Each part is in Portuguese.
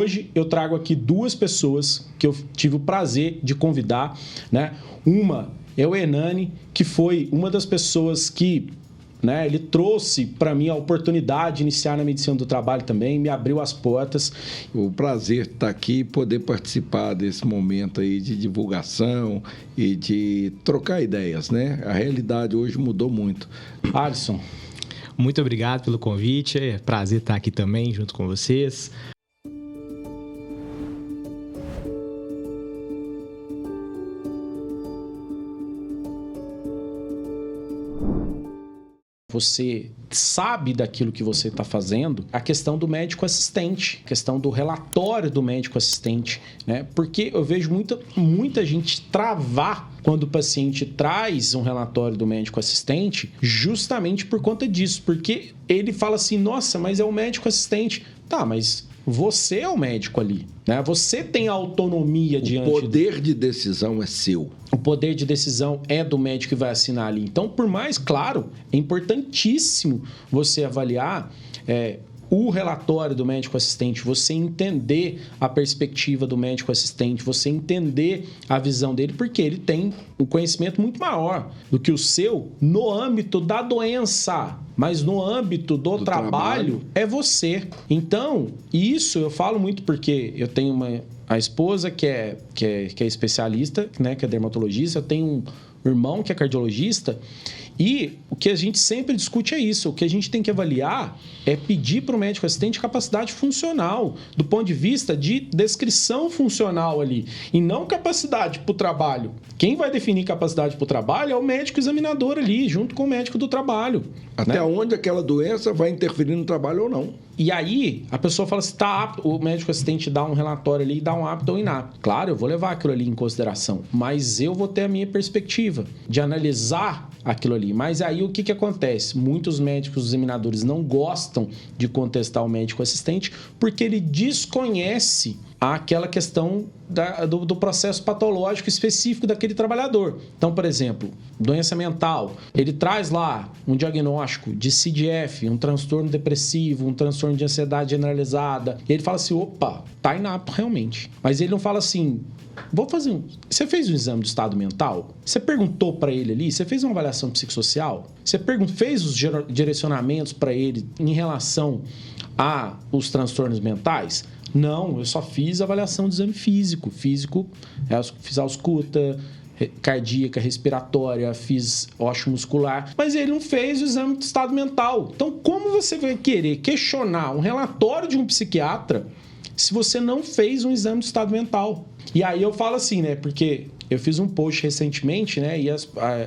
hoje eu trago aqui duas pessoas que eu tive o prazer de convidar, né? Uma é o Hernani, que foi uma das pessoas que, né, ele trouxe para mim a oportunidade de iniciar na medicina do trabalho também, me abriu as portas. O prazer estar aqui e poder participar desse momento aí de divulgação e de trocar ideias, né? A realidade hoje mudou muito. Alisson. Muito obrigado pelo convite, é prazer estar aqui também junto com vocês. Você sabe daquilo que você está fazendo, a questão do médico assistente, a questão do relatório do médico assistente, né? Porque eu vejo muita gente travar quando o paciente traz um relatório do médico assistente justamente por conta disso, porque ele fala assim, nossa, mas é o médico assistente. Tá, mas você é o médico ali, né? Você tem autonomia diante... O poder de decisão é seu. O poder de decisão é do médico que vai assinar ali. Então, por mais, claro, é importantíssimo você avaliar o relatório do médico assistente, você entender a perspectiva do médico assistente, você entender a visão dele, porque ele tem um conhecimento muito maior do que o seu no âmbito da doença. Mas no âmbito do trabalho é você. Então, isso eu falo muito porque eu tenho a esposa que é especialista, né, que é dermatologista, eu tenho um irmão que é cardiologista, e o que a gente sempre discute é isso. O que a gente tem que avaliar é pedir para o médico assistente capacidade funcional, do ponto de vista de descrição funcional ali, e não capacidade para o trabalho. Quem vai definir capacidade para o trabalho é o médico examinador ali, junto com o médico do trabalho. Até onde aquela doença vai interferir no trabalho ou não. E aí, a pessoa fala se está apto, o médico assistente dá um relatório ali e dá um apto ou inapto. Claro, eu vou levar aquilo ali em consideração, mas eu vou ter a minha perspectiva de analisar aquilo ali. Mas aí o que acontece? Muitos médicos examinadores não gostam de contestar o médico assistente porque ele desconhece aquela questão do processo patológico específico daquele trabalhador. Então, por exemplo, doença mental, ele traz lá um diagnóstico de CDF, um transtorno depressivo, um transtorno de ansiedade generalizada, e ele fala assim, opa, tá inapto realmente. Mas ele não fala assim, você fez um exame do estado mental? Você perguntou para ele ali? Você fez uma avaliação psicossocial? Você fez os direcionamentos para ele em relação aos transtornos mentais? Não, eu só fiz avaliação de exame físico. Fiz ausculta cardíaca, respiratória, fiz osteomuscular, mas ele não fez o exame de estado mental. Então, como você vai querer questionar um relatório de um psiquiatra se você não fez um exame de estado mental? E aí eu falo assim, né, porque eu fiz um post recentemente, né,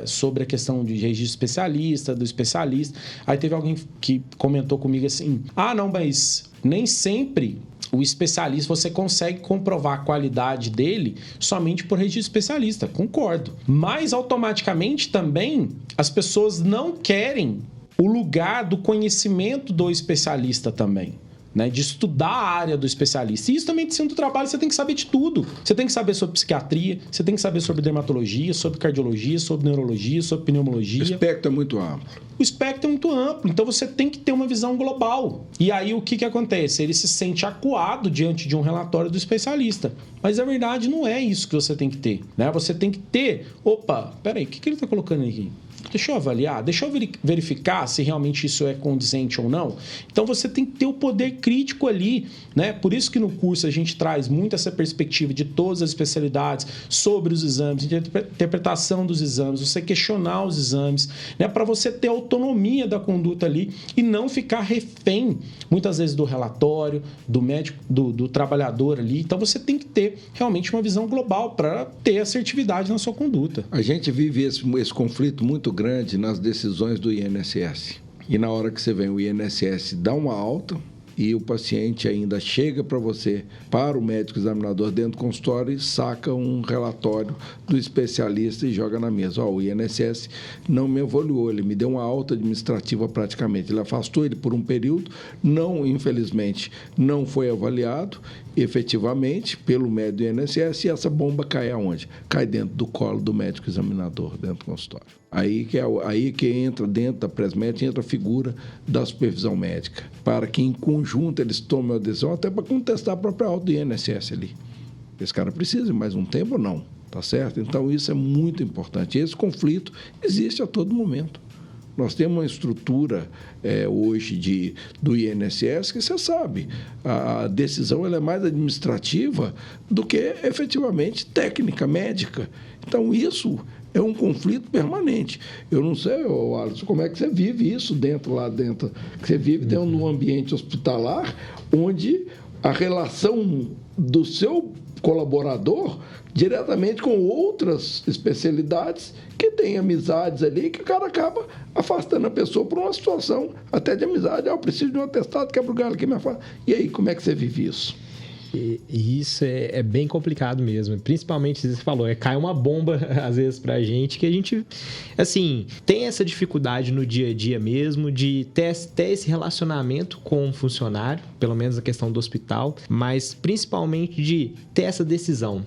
sobre a questão de registro especialista, do especialista. Aí teve alguém que comentou comigo assim, não, mas nem sempre o especialista, você consegue comprovar a qualidade dele somente por registro especialista. Concordo. Mas, automaticamente, também, as pessoas não querem o lugar do conhecimento do especialista também, né? De estudar a área do especialista. E isso também, sendo do trabalho, você tem que saber de tudo. Você tem que saber sobre psiquiatria, você tem que saber sobre dermatologia, sobre cardiologia, sobre neurologia, sobre pneumologia. O espectro é muito amplo. O espectro é muito amplo, então você tem que ter uma visão global. E aí o que acontece? Ele se sente acuado diante de um relatório do especialista. Mas a verdade não é isso que você tem que ter, né? Você tem que ter... Opa, peraí, o que ele está colocando aqui? Deixa eu avaliar, deixa eu verificar se realmente isso é condizente ou não. Então você tem que ter o poder crítico ali, né? Por isso que no curso a gente traz muito essa perspectiva de todas as especialidades sobre os exames, de interpretação dos exames, você questionar os exames, né? Para você ter autonomia da conduta ali e não ficar refém, muitas vezes, do relatório, do médico, do trabalhador ali. Então você tem que ter realmente uma visão global para ter assertividade na sua conduta. A gente vive esse conflito muito grande nas decisões do INSS. E na hora que você vem, o INSS dá uma alta e o paciente ainda chega para você, para o médico examinador dentro do consultório e saca um relatório do especialista e joga na mesa. O INSS não me avaliou, ele me deu uma alta administrativa praticamente. Ele afastou ele por um período, infelizmente, não foi avaliado efetivamente pelo médico do INSS e essa bomba cai aonde? Cai dentro do colo do médico examinador, dentro do consultório. Aí que entra dentro da Presmed, entra a figura da supervisão médica, para que em conjunto conjunto, eles tomam a decisão até para contestar a própria alta do INSS ali. Esse cara precisa de mais um tempo ou não? Tá certo? Então, isso é muito importante. Esse conflito existe a todo momento. Nós temos uma estrutura hoje do INSS que você sabe, a decisão ela é mais administrativa do que efetivamente técnica, médica. Então, isso é um conflito permanente. Eu não sei, Alisson, como é que você vive isso lá dentro? Você vive dentro de um ambiente hospitalar onde a relação do seu colaborador diretamente com outras especialidades que tem amizades ali, que o cara acaba afastando a pessoa por uma situação até de amizade. Eu preciso de um atestado, quebra o galho aqui, me afasta. E aí, como é que você vive isso? E isso é bem complicado mesmo. Principalmente, você falou, cai uma bomba, às vezes, pra gente, que a gente, assim, tem essa dificuldade no dia a dia mesmo de ter esse relacionamento com o funcionário, pelo menos na questão do hospital, mas principalmente de ter essa decisão.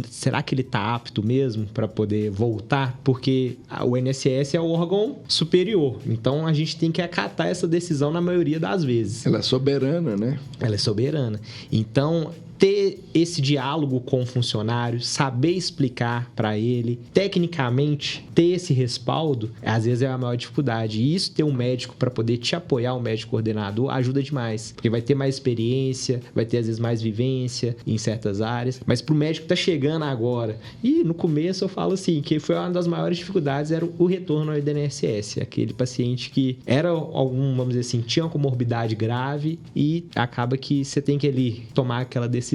Será que ele está apto mesmo para poder voltar? Porque o INSS é o órgão superior. Então, a gente tem que acatar essa decisão na maioria das vezes. Ela é soberana, né? Ela é soberana. Então, ter esse diálogo com o funcionário, saber explicar para ele, tecnicamente, ter esse respaldo, às vezes é a maior dificuldade. E isso, ter um médico para poder te apoiar, um médico coordenador, ajuda demais. Porque vai ter mais experiência, vai ter, às vezes, mais vivência em certas áreas. Mas para o médico que está chegando agora, e no começo eu falo assim, que foi uma das maiores dificuldades, era o retorno ao INSS. Aquele paciente que era vamos dizer assim, tinha uma comorbidade grave e acaba que você tem que ali tomar aquela decisão.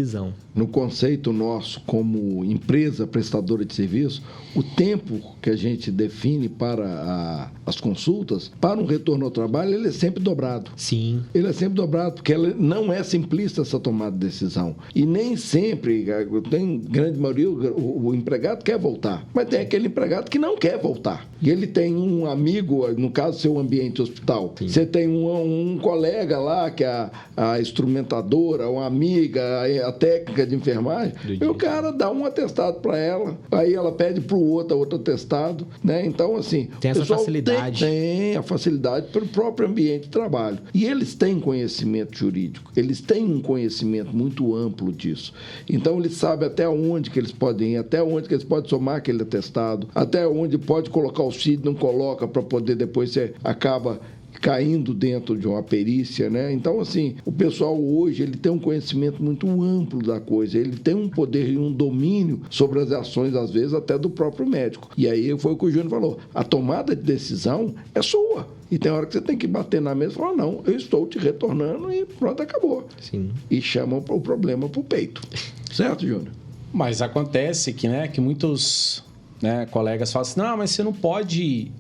No conceito nosso como empresa prestadora de serviço, o tempo que a gente define para as consultas, para um retorno ao trabalho, ele é sempre dobrado. Sim. Ele é sempre dobrado, porque não é simplista essa tomada de decisão. E nem sempre, tem grande maioria, o empregado quer voltar, mas tem aquele empregado que não quer voltar. E ele tem um amigo, no caso, seu ambiente hospital. Sim. Você tem um colega lá, que é a instrumentadora, uma amiga, a técnica de enfermagem, e o cara dá um atestado para ela, aí ela pede para o outro atestado, né? Então, assim... Tem essa facilidade. Tem a facilidade pelo próprio ambiente de trabalho. E eles têm conhecimento jurídico, eles têm um conhecimento muito amplo disso. Então, eles sabem até onde que eles podem ir, até onde que eles podem somar aquele atestado, até onde pode colocar o CID, não coloca, para poder depois você acaba caindo dentro de uma perícia, né? Então, assim, o pessoal hoje, ele tem um conhecimento muito amplo da coisa, ele tem um poder e um domínio sobre as ações, às vezes, até do próprio médico. E aí foi o que o Júnior falou, a tomada de decisão é sua. E tem hora que você tem que bater na mesa e falar, não, eu estou te retornando e pronto, acabou. Sim. E chamam o problema para o peito. Certo, Júnior? Mas acontece que muitos colegas falam assim, não, mas você não pode...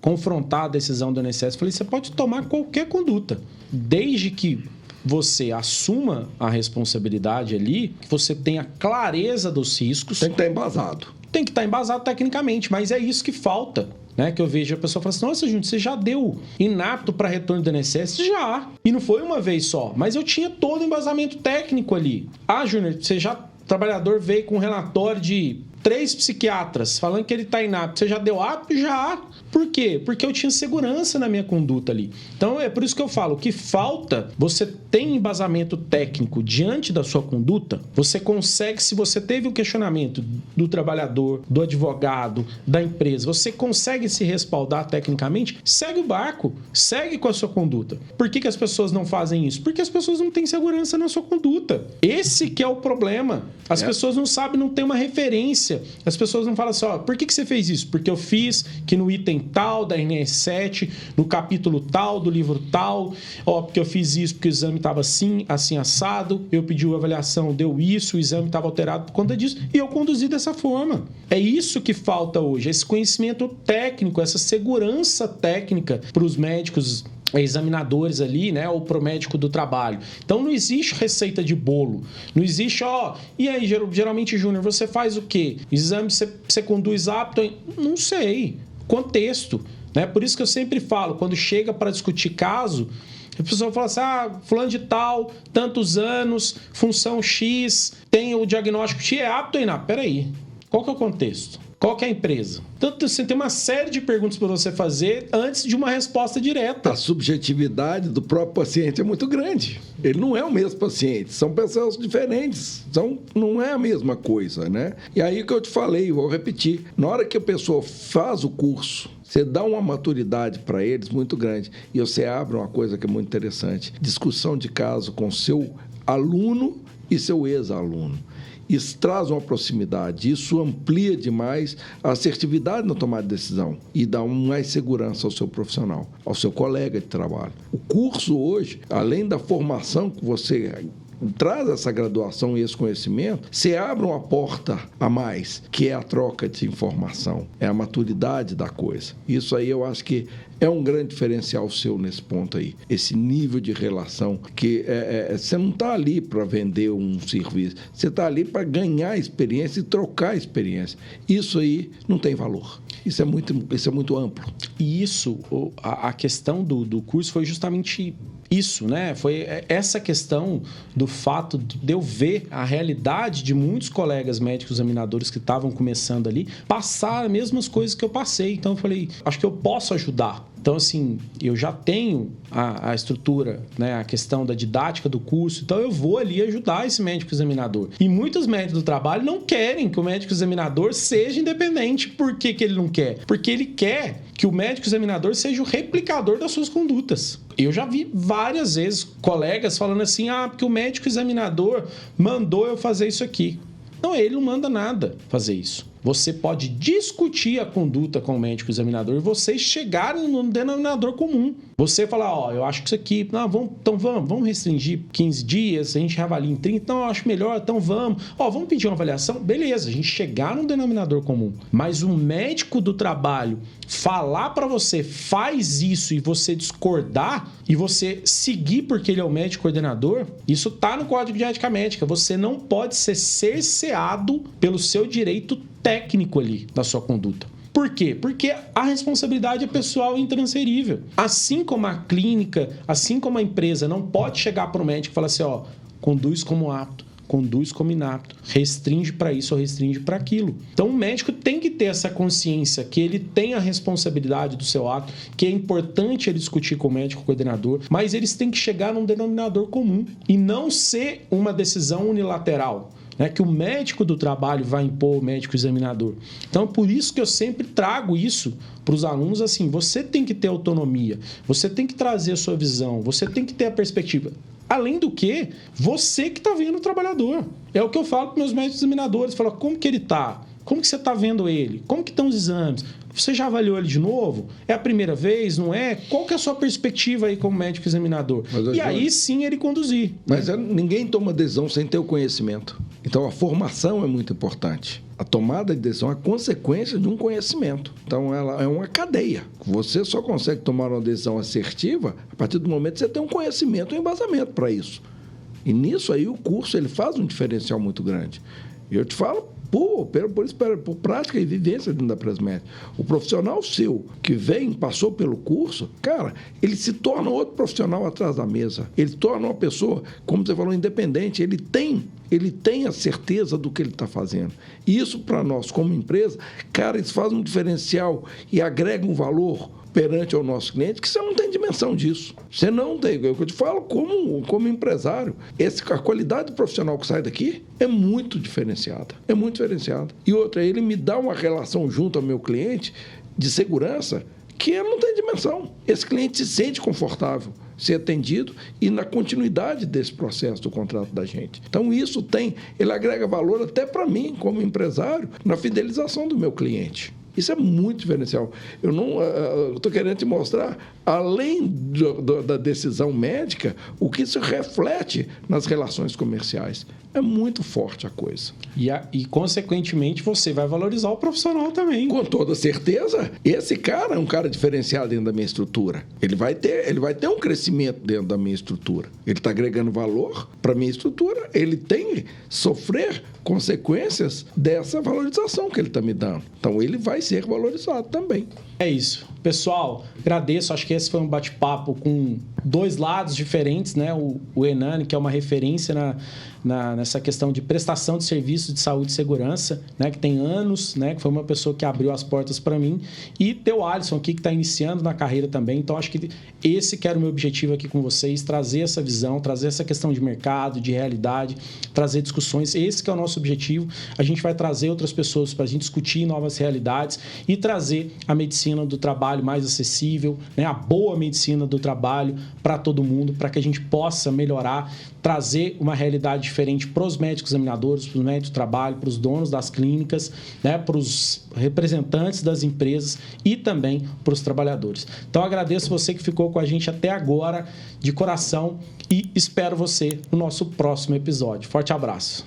confrontar a decisão do INSS. Eu falei, você pode tomar qualquer conduta, desde que você assuma a responsabilidade ali, que você tenha clareza dos riscos. Tem que estar embasado. Tem que estar embasado tecnicamente, mas é isso que falta. Que eu vejo a pessoa falar assim, nossa, Júnior, você já deu inapto para retorno do INSS? Já. E não foi uma vez só, mas eu tinha todo o embasamento técnico ali. Ah, Júnior, o trabalhador veio com um relatório de 3 psiquiatras falando que ele está inapto. Você já deu apto? Já. Por quê? Porque eu tinha segurança na minha conduta ali. Então, é por isso que eu falo, o que falta, você tem embasamento técnico diante da sua conduta, você consegue, se você teve o questionamento do trabalhador, do advogado, da empresa, você consegue se respaldar tecnicamente, segue o barco, segue com a sua conduta. Por que as pessoas não fazem isso? Porque as pessoas não têm segurança na sua conduta. Esse que é o problema. As pessoas não sabem, não tem uma referência. As pessoas não falam assim, por que você fez isso? Porque eu fiz que no item tal da RN7, no capítulo tal, do livro tal, porque eu fiz isso porque o exame estava assim, assim assado, eu pedi uma avaliação, deu isso, o exame estava alterado por conta disso, e eu conduzi dessa forma. É isso que falta hoje, esse conhecimento técnico, essa segurança técnica para os médicos examinadores ali, ou pro médico do trabalho. Então não existe receita de bolo, não existe, e aí, geralmente, Júnior, você faz o quê? Exame você conduz apto? Não sei. Contexto, Por isso que eu sempre falo, quando chega para discutir caso, a pessoa fala assim, fulano de tal, tantos anos, função X, tem o diagnóstico X, é apto ou inapto? Peraí, qual que é o contexto? Qual que é a empresa? Então, você tem uma série de perguntas para você fazer antes de uma resposta direta. A subjetividade do próprio paciente é muito grande. Ele não é o mesmo paciente, são pessoas diferentes. Então, não é a mesma coisa, né? E aí que eu te falei, vou repetir. Na hora que a pessoa faz o curso, você dá uma maturidade para eles muito grande. E você abre uma coisa que é muito interessante. Discussão de caso com seu aluno e seu ex-aluno. Isso traz uma proximidade, isso amplia demais a assertividade na tomada de decisão e dá mais segurança ao seu profissional, ao seu colega de trabalho. O curso hoje, além da formação que você traz essa graduação e esse conhecimento, você abre uma porta a mais, que é a troca de informação, é a maturidade da coisa. Isso aí eu acho que é um grande diferencial seu nesse ponto aí. Esse nível de relação que você não está ali para vender um serviço, você está ali para ganhar experiência e trocar experiência. Isso aí não tem valor. Isso é muito amplo. E isso, a questão do curso foi justamente isso, né? Foi essa questão do fato de eu ver a realidade de muitos colegas médicos examinadores que estavam começando ali, passar as mesmas coisas que eu passei. Então eu falei, acho que eu posso ajudar. Então, assim, eu já tenho a estrutura, né, a questão da didática do curso, então eu vou ali ajudar esse médico examinador. E muitos médicos do trabalho não querem que o médico examinador seja independente. Por que ele não quer? Porque ele quer que o médico examinador seja o replicador das suas condutas. Eu já vi várias vezes colegas falando assim, porque o médico examinador mandou eu fazer isso aqui. Não, ele não manda nada fazer isso. Você pode discutir a conduta com o médico examinador e vocês chegarem num denominador comum. Você falar, eu acho que isso aqui, vamos restringir 15 dias, a gente reavalia em 30, eu acho melhor, então vamos pedir uma avaliação, beleza, a gente chegar num denominador comum. Mas um médico do trabalho falar para você, faz isso e você discordar e você seguir porque ele é o médico coordenador, isso tá no Código de Ética Médica. Você não pode ser cerceado pelo seu direito técnico ali da sua conduta. Por quê? Porque a responsabilidade é pessoal e intransferível. Assim como a clínica, assim como a empresa não pode chegar para o médico e falar assim, conduz como apto, conduz como inapto, restringe para isso ou restringe para aquilo. Então o médico tem que ter essa consciência que ele tem a responsabilidade do seu ato, que é importante ele discutir com o médico coordenador, mas eles têm que chegar num denominador comum e não ser uma decisão unilateral, né, que o médico do trabalho vai impor o médico examinador. Então, por isso que eu sempre trago isso para os alunos, assim, você tem que ter autonomia, você tem que trazer a sua visão, você tem que ter a perspectiva. Além do que, você que está vendo o trabalhador. É o que eu falo para meus médicos examinadores, falo, como que ele está? Como que você está vendo ele? Como que estão os exames? Você já avaliou ele de novo? É a primeira vez, não é? Qual que é a sua perspectiva aí como médico examinador? E aí sim ele conduzir. Mas ninguém toma decisão sem ter o conhecimento. Então a formação é muito importante. A tomada de decisão é a consequência de um conhecimento. Então ela é uma cadeia. Você só consegue tomar uma decisão assertiva a partir do momento que você tem um conhecimento e um embasamento para isso. E nisso aí o curso ele faz um diferencial muito grande. E eu te falo por prática e vivência dentro da Presmed. O profissional seu que passou pelo curso, cara, ele se torna outro profissional atrás da mesa. Ele torna uma pessoa, como você falou, independente. Ele tem a certeza do que ele está fazendo. E isso, para nós, como empresa, cara, isso faz um diferencial e agrega um valor perante ao nosso cliente, que você não tem dimensão disso. Você não tem. Eu te falo como empresário. A qualidade profissional que sai daqui é muito diferenciada. É muito diferenciada. E outra, ele me dá uma relação junto ao meu cliente de segurança que ele não tem dimensão. Esse cliente se sente confortável ser atendido e na continuidade desse processo do contrato da gente. Então, ele agrega valor até para mim, como empresário, na fidelização do meu cliente. Isso é muito diferencial. Eu estou querendo te mostrar, além da decisão médica, o que isso reflete nas relações comerciais. É muito forte a coisa. E, consequentemente, você vai valorizar o profissional também. Com toda certeza. Esse cara é um cara diferenciado dentro da minha estrutura. Ele vai ter um crescimento dentro da minha estrutura. Ele está agregando valor para a minha estrutura. Ele tem que sofrer consequências dessa valorização que ele está me dando. Então, ele vai ser valorizado também. É isso. Pessoal, agradeço. Acho que esse foi um bate-papo com dois lados diferentes, né? O Hernani, que é uma referência nessa questão de prestação de serviços de saúde e segurança, né, que tem anos, né, que foi uma pessoa que abriu as portas para mim, e ter o Alisson aqui que está iniciando na carreira também. Então, acho que esse que era o meu objetivo aqui com vocês, trazer essa visão, trazer essa questão de mercado, de realidade, trazer discussões. Esse que é o nosso objetivo. A gente vai trazer outras pessoas para a gente discutir novas realidades e trazer a medicina do trabalho mais acessível, né, a boa medicina do trabalho para todo mundo, para que a gente possa melhorar, trazer uma realidade diferente para os médicos examinadores, para os médicos do trabalho, para os donos das clínicas, né, para os representantes das empresas e também para os trabalhadores. Então, agradeço você que ficou com a gente até agora, de coração, e espero você no nosso próximo episódio. Forte abraço.